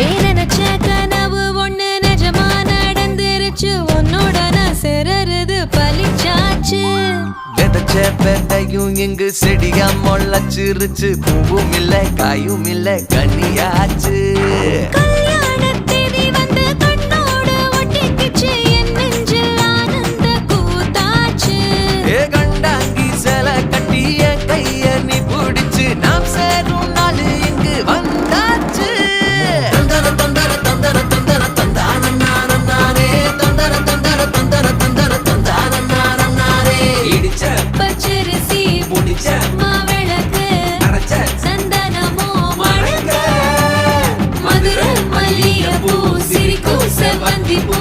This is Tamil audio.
நினைச்ச கனவு ஒண்ணு நிஜமா நடந்துருச்சு உன்னோட நான் சேரறது பலிச்சாச்சு விதைச்ச விதையும் இங்கு செடியா முளைச்சிருச்சு பூவும் இல்ல காயும் இல்ல கனியாச்சு கல்யாண தேதி வந்து கண்ணோடு ஒட்டிக்கிச்சு என் நெஞ்சில் ஆனந்த கூத்தாச்சு ஏ கண்டாங்கி சில கட்டி என் கைய நீ பிடிச்சு நாம் சேரும் நாள் இங்கு வந்தாச்சு தந்தர தந்தர தந்தர தந்தர தந்தான நாரம் நானே தந்தர தந்தர தந்தர தந்தர தந்தான நாரம் நானே இடிச்ச பச்சரிசி முடிச்ச மாவிளக்கு அரைச்ச சந்தனமோ மணக்க மதுரை மல்லிகைப்பூ சிரிக்கும் செவ்வந்தி பூ